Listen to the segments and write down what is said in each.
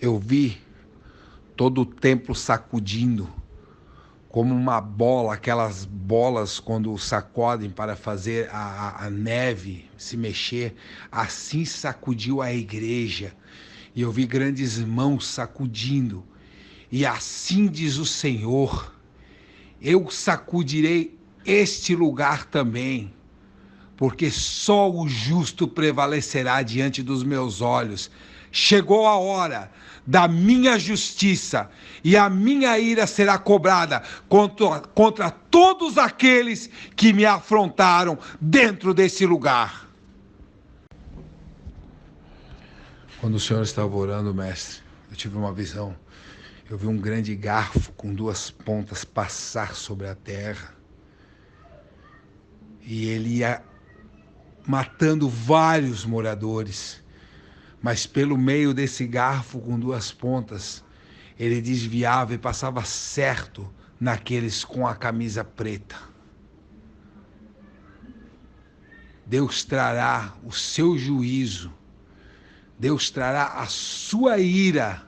Eu vi todo o templo sacudindo, como uma bola, aquelas bolas quando sacodem para fazer a neve se mexer, assim sacudiu a igreja. E eu vi grandes mãos sacudindo. E assim diz o Senhor: eu sacudirei este lugar também, porque só o justo prevalecerá diante dos meus olhos. Chegou a hora da minha justiça, e a minha ira será cobrada contra todos aqueles que me afrontaram dentro desse lugar. Quando o Senhor estava orando, mestre, eu tive uma visão. Eu vi um grande garfo com duas pontas passar sobre a terra. E ele ia matando vários moradores. Mas pelo meio desse garfo com duas pontas, ele desviava e passava certo naqueles com a camisa preta. Deus trará o seu juízo, Deus trará a sua ira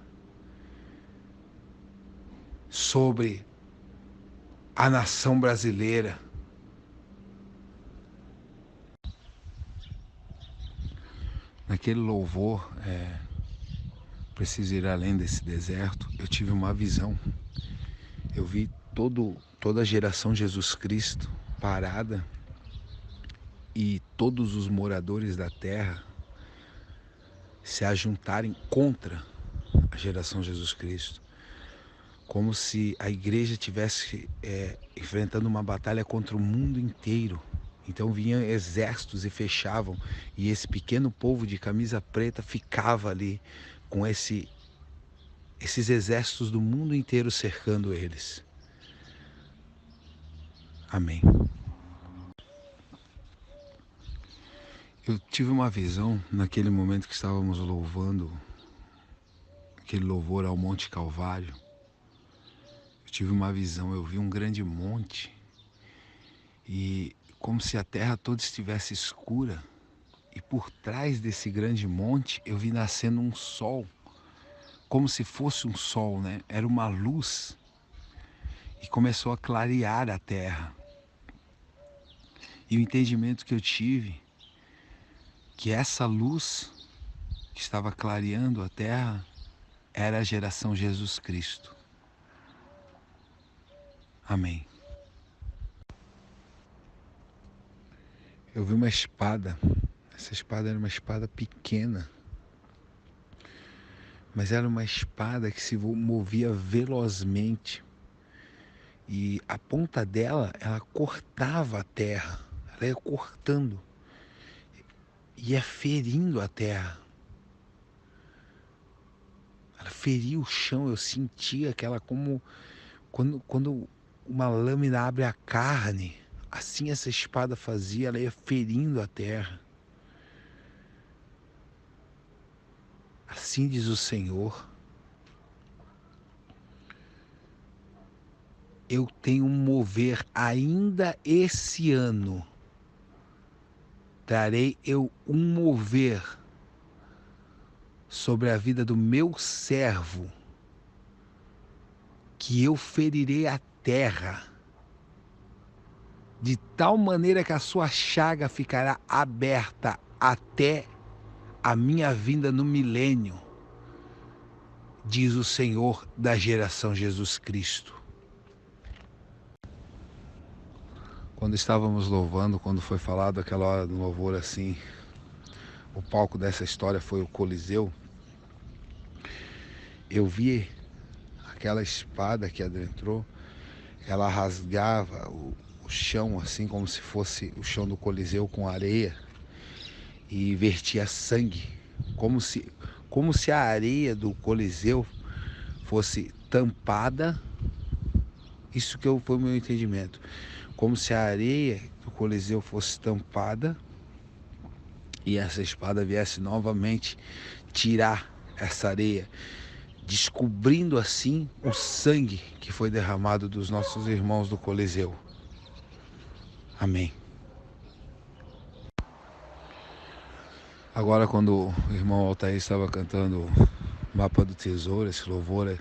sobre a nação brasileira. Naquele louvor, preciso ir além desse deserto, eu tive uma visão. Eu vi toda a geração Jesus Cristo parada e todos os moradores da terra se ajuntarem contra a geração Jesus Cristo, como se a igreja estivesse enfrentando uma batalha contra o mundo inteiro. Então vinham exércitos e fechavam, e esse pequeno povo de camisa preta ficava ali com esses exércitos do mundo inteiro cercando eles. Amém. Eu tive uma visão naquele momento que estávamos louvando, aquele louvor ao Monte Calvário. Eu tive uma visão, eu vi um grande monte e como se a terra toda estivesse escura, e por trás desse grande monte eu vi nascendo um sol, como se fosse um sol, né? Era uma luz e começou a clarear a terra. E o entendimento que eu tive, que essa luz que estava clareando a terra era a geração Jesus Cristo. Amém. Eu vi uma espada. Essa espada era uma espada pequena, mas era uma espada que se movia velozmente. E a ponta dela, ela cortava a terra. Ela ia cortando. Ia ferindo a terra. Ela feria o chão. Eu sentia aquela como... Quando uma lâmina abre a carne, assim essa espada fazia, ela ia ferindo a terra. Assim diz o Senhor: eu tenho um mover ainda esse ano. Trarei eu um mover sobre a vida do meu servo, que eu ferirei a terra, de tal maneira que a sua chaga ficará aberta até a minha vinda no milênio, diz o Senhor da geração Jesus Cristo. Quando estávamos louvando, quando foi falado aquela hora do louvor assim, o palco dessa história foi o Coliseu, eu vi aquela espada que adentrou, ela rasgava o chão assim como se fosse o chão do Coliseu com areia e vertia sangue, como se a areia do Coliseu fosse tampada. Isso que foi o meu entendimento, como se a areia do Coliseu fosse tampada e essa espada viesse novamente tirar essa areia, descobrindo assim o sangue que foi derramado dos nossos irmãos do Coliseu. Amém. Agora, quando o irmão Altair estava cantando Mapa do Tesouro, esse louvor,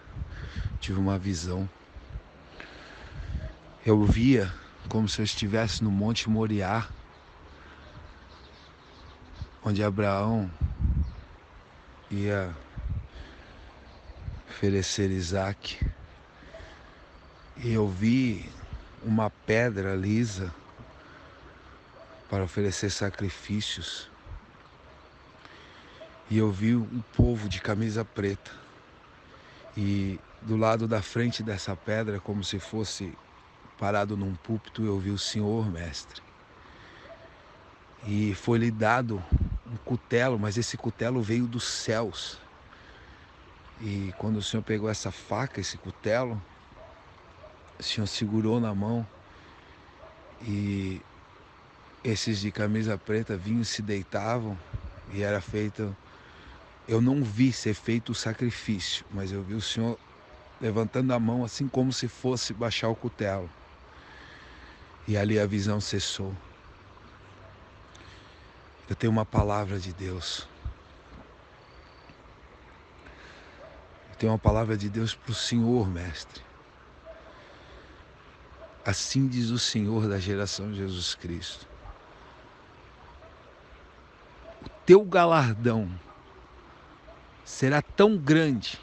tive uma visão. Eu via como se eu estivesse no Monte Moriá, onde Abraão ia oferecer Isaac. E eu vi uma pedra lisa para oferecer sacrifícios. E eu vi um povo de camisa preta. E do lado da frente dessa pedra, como se fosse parado num púlpito, eu vi o Senhor, mestre. E foi-lhe dado um cutelo, mas esse cutelo veio dos céus. E quando o Senhor pegou essa faca, esse cutelo, o Senhor segurou na mão e esses de camisa preta vinham e se deitavam e era feito... Eu não vi ser feito o sacrifício, mas eu vi o Senhor levantando a mão assim como se fosse baixar o cutelo. E ali a visão cessou. Eu tenho uma palavra de Deus. Eu tenho uma palavra de Deus para o Senhor, mestre. Assim diz o Senhor da geração de Jesus Cristo. O teu galardão será tão grande,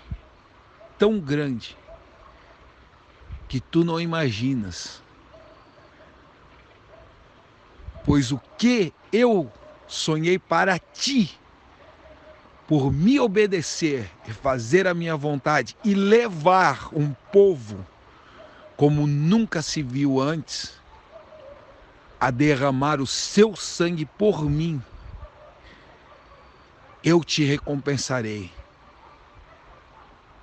que tu não imaginas. Pois o que eu sonhei para ti, por me obedecer e fazer a minha vontade e levar um povo como nunca se viu antes, a derramar o seu sangue por mim, eu te recompensarei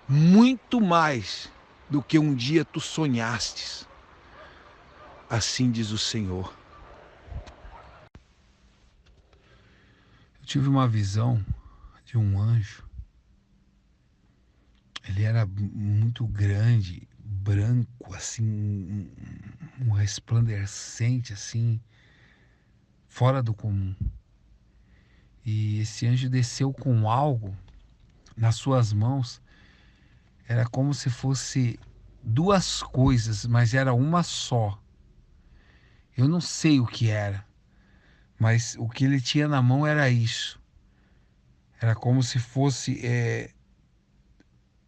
muito mais do que um dia tu sonhastes. Assim diz o Senhor. Eu tive uma visão de um anjo. Ele era muito grande, branco, assim, um resplandecente, assim, fora do comum. E esse anjo desceu com algo nas suas mãos. Era como se fosse duas coisas, mas era uma só. Eu não sei o que era, mas o que ele tinha na mão era isso. Era como se fosse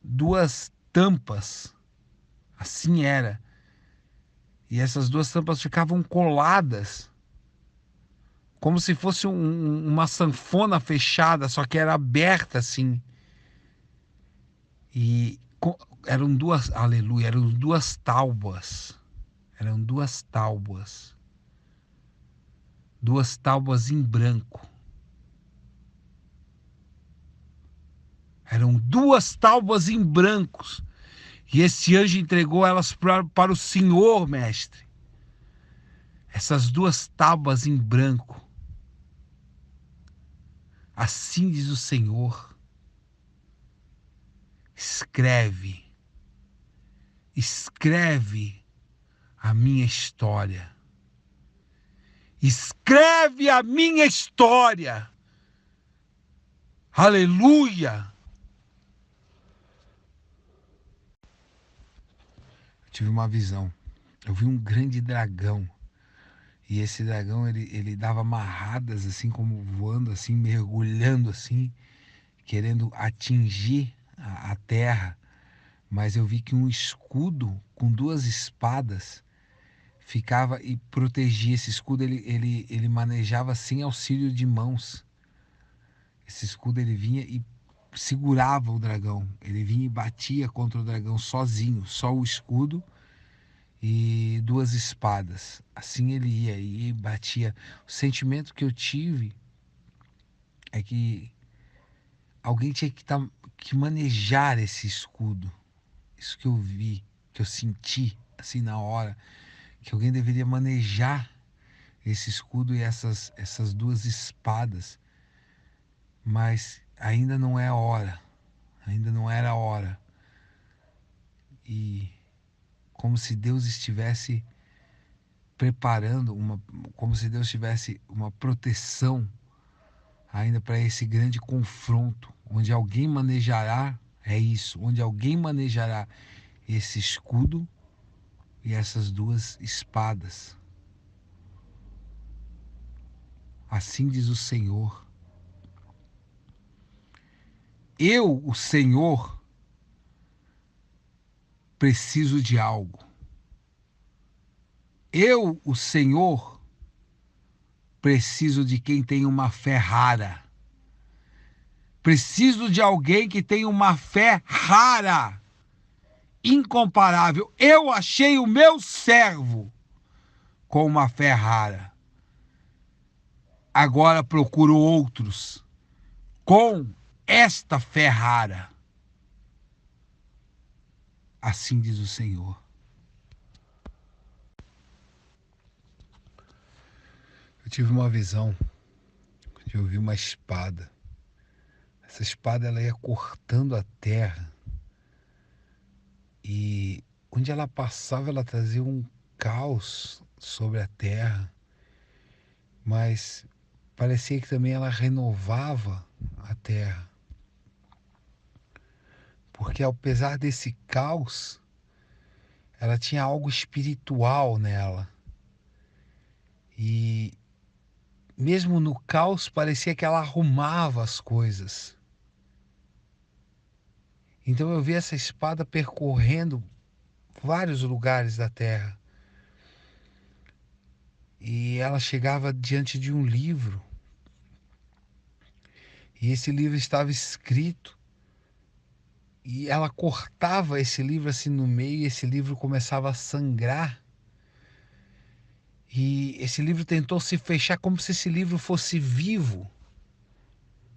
duas tampas. Assim era. E essas duas tampas ficavam coladas, como se fosse uma sanfona fechada, só que era aberta assim. E eram duas, aleluia, eram duas tábuas. Eram duas tábuas. Duas tábuas em branco. Eram duas tábuas em brancos. E esse anjo entregou elas para o Senhor, mestre. Essas duas tábuas em branco. Assim diz o Senhor. Escreve. Escreve a minha história. Escreve a minha história. Aleluia. Eu tive uma visão. Eu vi um grande dragão. E esse dragão, ele dava amarradas, assim, como voando, assim, mergulhando, assim, querendo atingir a terra. Mas eu vi que um escudo com duas espadas ficava e protegia. Esse escudo, ele manejava sem auxílio de mãos. Esse escudo, ele vinha e segurava o dragão. Ele vinha e batia contra o dragão sozinho, só o escudo e duas espadas. Assim ele ia e batia. O sentimento que eu tive é que alguém tinha que manejar esse escudo. Isso que eu vi, que eu senti assim na hora, que alguém deveria manejar esse escudo e essas duas espadas. Mas ainda não é a hora. Ainda não era a hora. E como se Deus estivesse preparando como se Deus tivesse uma proteção ainda para esse grande confronto, onde alguém manejará É isso, onde alguém manejará esse escudo e essas duas espadas. Assim diz o Senhor. Eu, o Senhor, preciso de algo. Eu, o Senhor, preciso de quem tem uma fé rara. Preciso de alguém que tem uma fé rara, incomparável. Eu achei o meu servo com uma fé rara. Agora procuro outros com esta fé rara. Assim diz o Senhor. Eu tive uma visão de ouvir uma espada. Essa espada ela ia cortando a terra e onde ela passava ela trazia um caos sobre a terra, mas parecia que também ela renovava a terra. Porque apesar desse caos, ela tinha algo espiritual nela. E mesmo no caos parecia que ela arrumava as coisas. Então eu vi essa espada percorrendo vários lugares da terra. E ela chegava diante de um livro. E esse livro estava escrito. E ela cortava esse livro assim no meio e esse livro começava a sangrar. E esse livro tentou se fechar como se esse livro fosse vivo.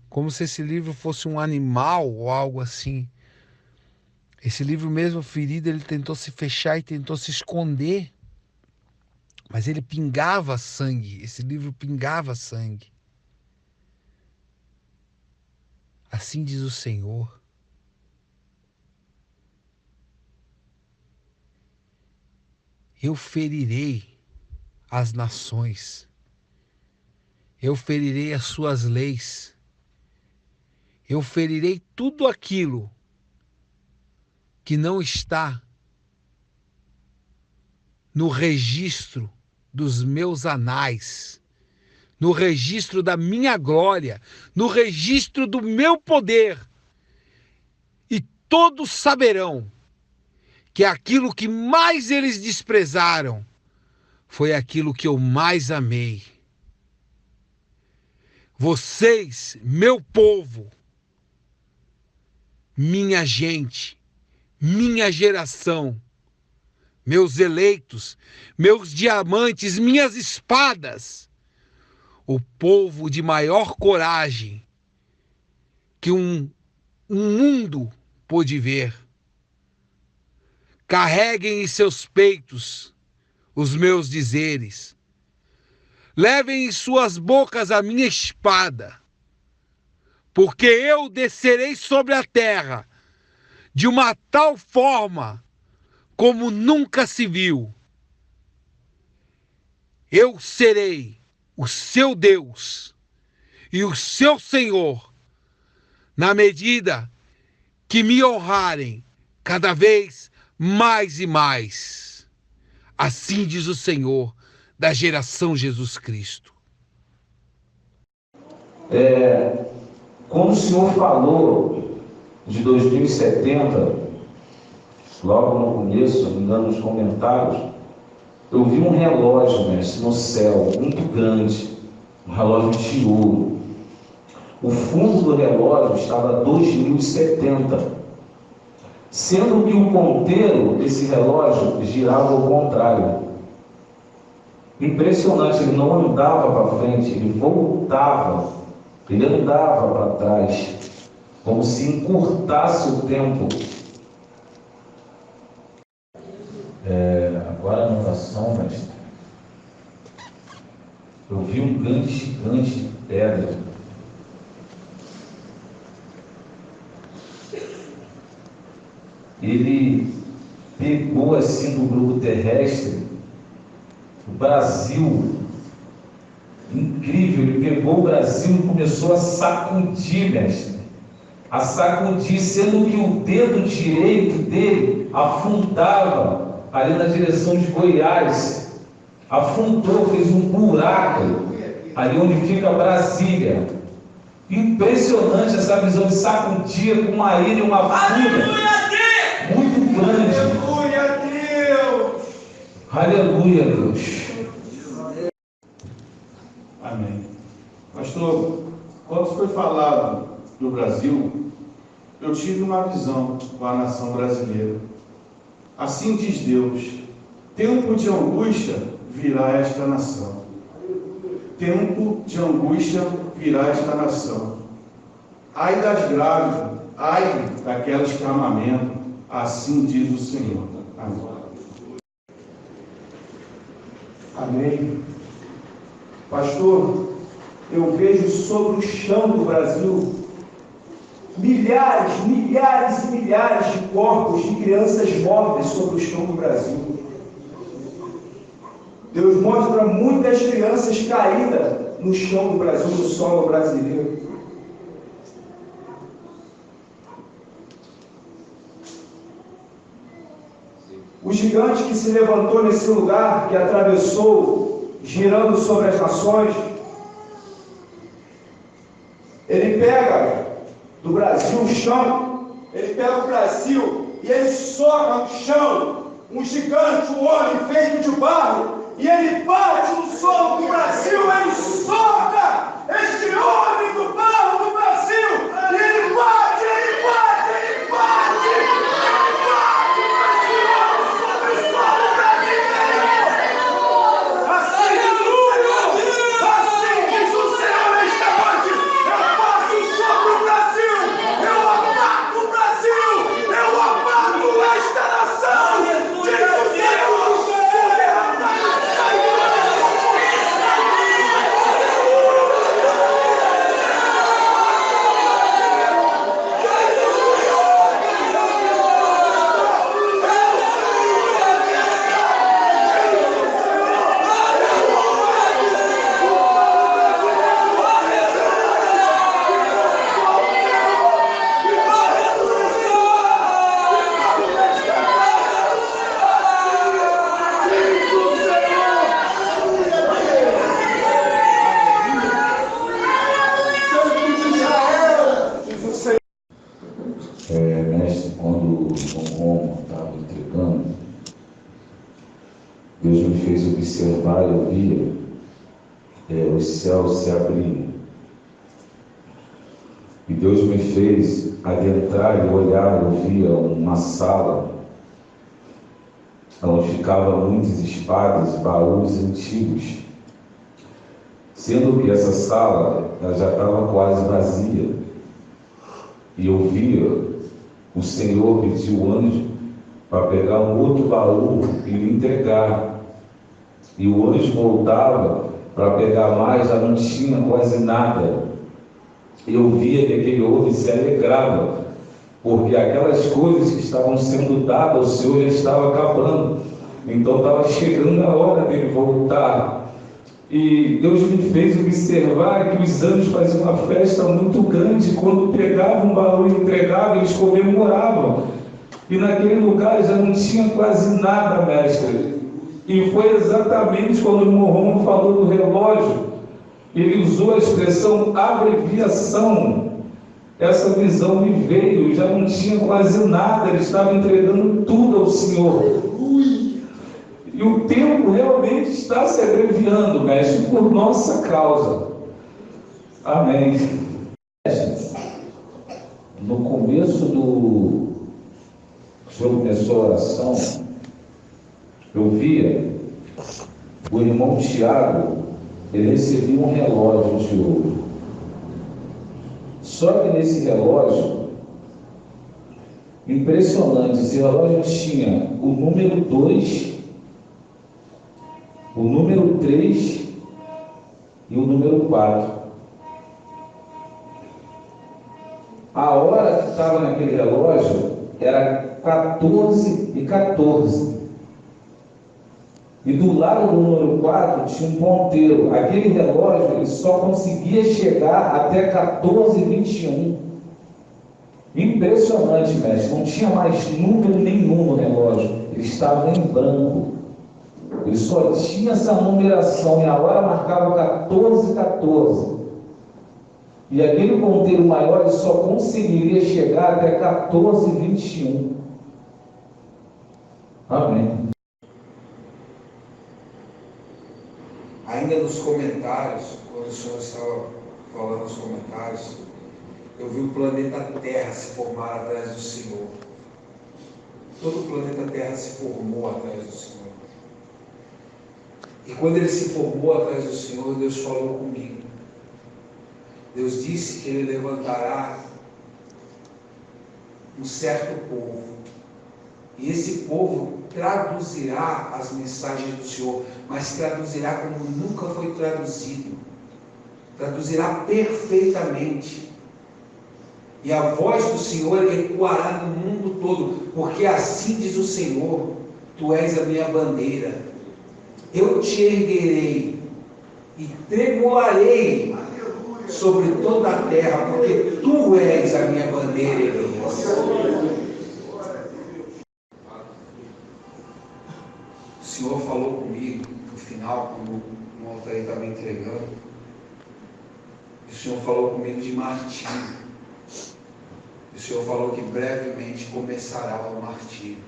Como se esse livro fosse um animal ou algo assim. Esse livro mesmo ferido, ele tentou se fechar e tentou se esconder. Mas ele pingava sangue, esse livro pingava sangue. Assim diz o Senhor. Eu ferirei as nações. Eu ferirei as suas leis. Eu ferirei tudo aquilo que não está no registro dos meus anais, no registro da minha glória, no registro do meu poder. E todos saberão que aquilo que mais eles desprezaram foi aquilo que eu mais amei. Vocês, meu povo, minha gente, minha geração, meus eleitos, meus diamantes, minhas espadas, o povo de maior coragem que um mundo pôde ver. Carreguem em seus peitos os meus dizeres. Levem em suas bocas a minha espada, porque eu descerei sobre a terra de uma tal forma como nunca se viu. Eu serei o seu Deus e o seu Senhor, na medida que me honrarem cada vez mais e mais. Assim diz o Senhor da geração Jesus Cristo. Como o senhor falou de 2070, logo no começo, se não me engano, nos comentários, eu vi um relógio, mestre, no céu, muito grande, um relógio de ouro. O fundo do relógio estava a 2070, sendo que o ponteiro desse relógio girava ao contrário. Impressionante, ele não andava para frente, ele voltava, ele andava para trás, como se encurtasse o tempo. Agora a anotação, mestre. Eu vi um grande gigante de pedra. Ele pegou assim do globo terrestre, o Brasil, incrível, ele pegou o Brasil e começou a sacudir, mestre. a sacudir, sendo que o dedo direito dele afundava ali na direção de Goiás, afundou, fez um buraco ali onde fica Brasília. Impressionante essa visão de sacudir com uma ilha, uma fúria muito grande. Aleluia a Deus! Aleluia, Deus. Amém. Pastor, quando foi falado do Brasil, eu tive uma visão com a nação brasileira. Assim diz Deus: tempo de angústia virá esta nação. Tempo de angústia virá esta nação. Ai das grávidas, ai daquelas que amamentam, assim diz o Senhor. Amém. Amém. Pastor, eu vejo sobre o chão do Brasil milhares e milhares de corpos de crianças mortas sobre o chão do Brasil. Deus mostra muitas crianças caídas no chão do Brasil, no solo brasileiro. O gigante que se levantou nesse lugar, que atravessou, girando sobre as nações, ele pega do Brasil o chão, ele pega o Brasil e ele soca no chão, um gigante, um homem feito de barro, e ele bate no solo do Brasil, ele soca este homem do barro do Brasil, e ele bate, ele bate, ele bate, ele bate esse homem sobre o solo brasileiro. Assim diz o Senhor esta noite: eu passo sobre o Brasil, eu abato o Brasil, eu abato esta nação, diz o Senhor. Mestre, quando o Dom Romo estava entregando, Deus me fez observar e eu via os céus se abrindo. E Deus me fez adentrar e olhar, eu via uma sala onde ficavam muitas espadas, baús antigos, sendo que essa sala ela já estava quase vazia. E eu via o Senhor pedir o anjo para pegar um outro baú e lhe entregar. E o anjo voltava para pegar mais, já não tinha quase nada. Eu via que aquele homem se alegrava, porque aquelas coisas que estavam sendo dadas ao Senhor já estavam acabando. Então estava chegando a hora dele voltar. E Deus me fez observar que os anjos faziam uma festa muito grande. Quando pegavam um baú e entregavam, eles comemoravam. E naquele lugar já não tinha quase nada, mestre. E foi exatamente quando o Morrom falou do relógio. Ele usou a expressão abreviação. Essa visão me veio, já não tinha quase nada, ele estava entregando tudo ao Senhor. E o tempo realmente está se abreviando, mestre, por nossa causa. Amém. No começo o senhor começou a oração, eu via o irmão Tiago, ele recebia um relógio de ouro. Só que nesse relógio, impressionante, esse relógio tinha o número 2, o número 3 e o número 4. A hora que estava naquele relógio era 14h14. E do lado do número 4 tinha um ponteiro. Aquele relógio ele só conseguia chegar até 14h21. Impressionante, mestre. Não tinha mais número nenhum no relógio. Ele estava em branco. Ele só tinha essa numeração e a hora marcava 14:14. E aquele ponteiro maior ele só conseguiria chegar até 14:21. Amém. Ainda nos comentários, quando o senhor estava falando nos comentários, eu vi o planeta Terra se formar atrás do Senhor. Todo o planeta Terra se formou atrás do Senhor. E quando ele se formou atrás do Senhor, Deus falou comigo. Deus disse que Ele levantará um certo povo. E esse povo traduzirá as mensagens do Senhor, mas traduzirá como nunca foi traduzido. Traduzirá perfeitamente. E a voz do Senhor ecoará no mundo todo, porque assim diz o Senhor: Tu és a minha bandeira. Eu te erguerei e tremularei sobre toda a terra, porque Tu és a minha bandeira, Elias. O Senhor falou comigo no final, quando o altar estava entregando. O Senhor falou comigo de martírio. O Senhor falou que brevemente começará o martírio.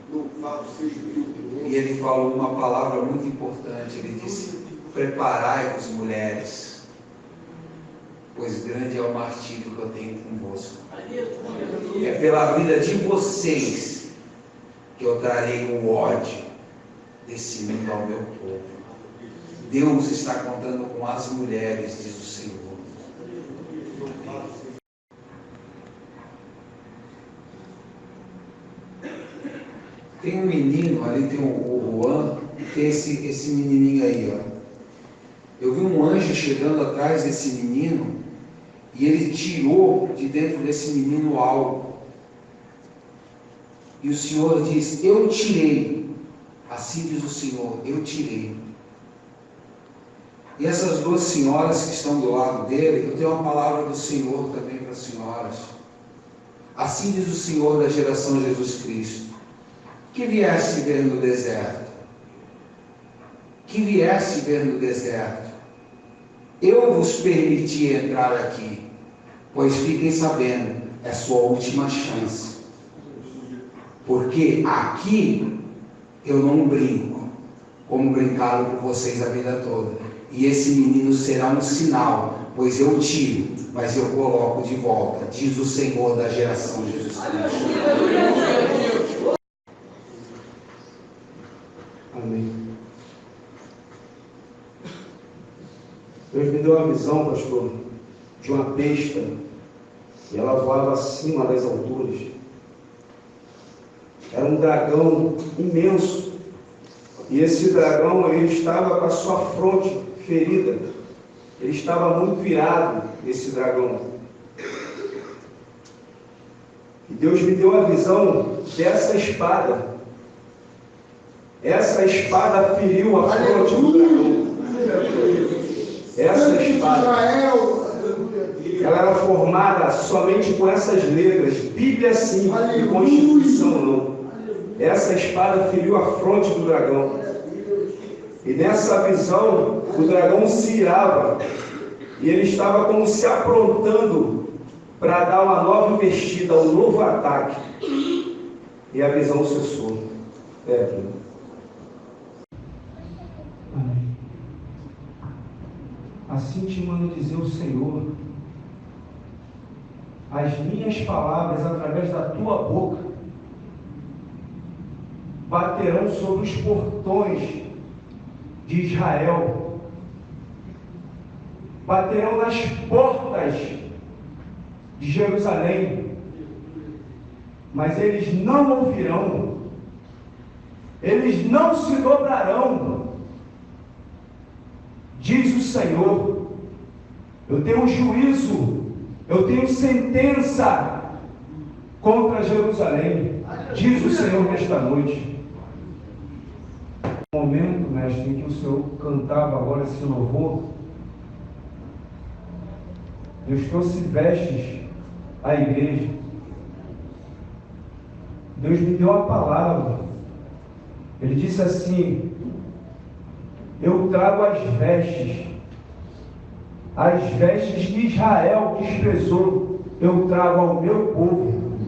E Ele falou uma palavra muito importante. Ele disse: preparai-vos, mulheres, pois grande é o martírio que eu tenho convosco. É pela vida de vocês que eu trarei o ódio desse mundo ao meu povo. Deus está contando com as mulheres, diz o Senhor. Tem um menino, ali tem o Juan, e tem esse menininho aí, ó. Eu vi um anjo chegando atrás desse menino, e ele tirou de dentro desse menino algo. E o Senhor diz: eu tirei. Assim diz o Senhor: eu tirei. E essas duas senhoras que estão do lado dele, eu tenho uma palavra do Senhor também para as senhoras. Assim diz o Senhor da geração Jesus Cristo: que viesse ver no deserto, que viesse ver no deserto, eu vos permiti entrar aqui, pois fiquem sabendo, é sua última chance, porque aqui eu não brinco, como brincaram com vocês a vida toda, e esse menino será um sinal, pois eu tiro, mas eu coloco de volta, diz o Senhor da geração Jesus Cristo. Amém. Deus me deu uma visão, pastor, de uma besta, e ela voava acima das alturas. Era um dragão imenso, e esse dragão, ele estava com a sua fronte ferida, ele estava muito irado, esse dragão. E Deus me deu a visão dessa espada. Essa espada feriu a fronte do dragão. Essa espada, ela era formada somente com essas letras, Bíblia sim, e Constituição não. Essa espada feriu a fronte do dragão. E nessa visão, o dragão se irava, e ele estava como se aprontando para dar uma nova investida, um novo ataque. E a visão cessou. Amém. Assim te manda dizer o Senhor: as minhas palavras através da tua boca baterão sobre os portões de Israel, baterão nas portas de Jerusalém, mas eles não ouvirão, eles não se dobrarão, diz o Senhor. Eu tenho juízo, eu tenho sentença contra Jerusalém, diz o Senhor nesta noite. No momento, mestre, em que o Senhor cantava agora esse louvor, Deus trouxe vestes à igreja, Deus me deu a palavra. Ele disse assim: eu trago as vestes que Israel desprezou, eu trago ao meu povo.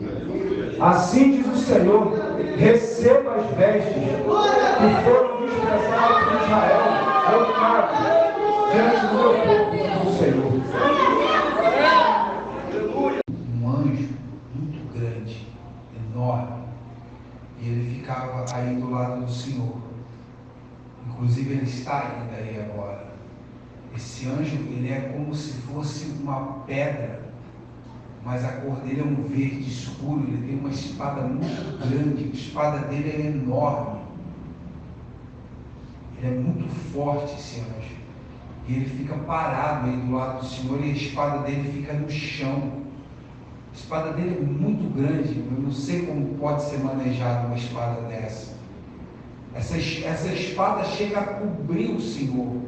Assim diz o Senhor: receba as vestes que foram desprezadas por Israel, eu trago diante do meu povo, diz o Senhor. Um anjo muito grande, enorme, e ele ficava aí do lado do Senhor. Inclusive ele está ainda aí agora. Esse anjo, ele é como se fosse uma pedra, mas a cor dele é um verde escuro. Ele tem uma espada muito grande, a espada dele é enorme. Ele é muito forte, esse anjo. E ele fica parado aí do lado do Senhor, e a espada dele fica no chão. A espada dele é muito grande. Eu não sei como pode ser manejada uma espada dessa. Essa espada chega a cobrir o Senhor.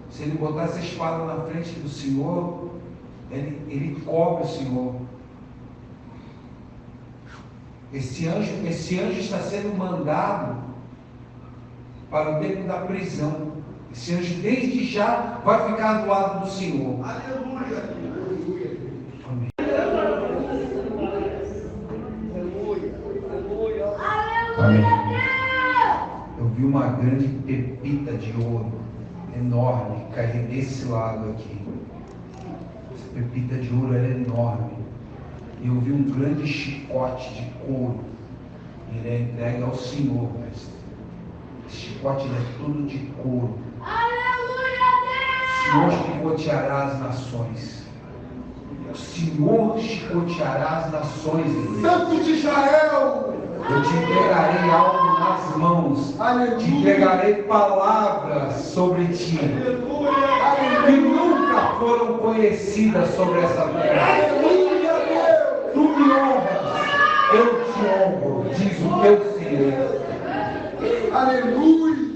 Se ele botar essa espada na frente do Senhor, ele cobre o Senhor. Esse anjo está sendo mandado para o tempo da prisão. Esse anjo desde já vai ficar do lado do Senhor. Aleluia! Amém. Amém. Eu vi uma grande pepita de ouro enorme cair desse lado aqui. Essa pepita de ouro era enorme. E eu vi um grande chicote de couro. Ele é entregue ao Senhor, mestre. Esse chicote é todo de couro. O Senhor chicoteará as nações. O Senhor chicoteará as nações. Santo de Israel! Eu te entregarei algo nas mãos. Aleluia. Te entregarei palavras sobre ti. Aleluia. Que nunca foram conhecidas sobre essa terra. Aleluia, Deus! Tu me honras, eu te honro, diz o teu Senhor. Aleluia!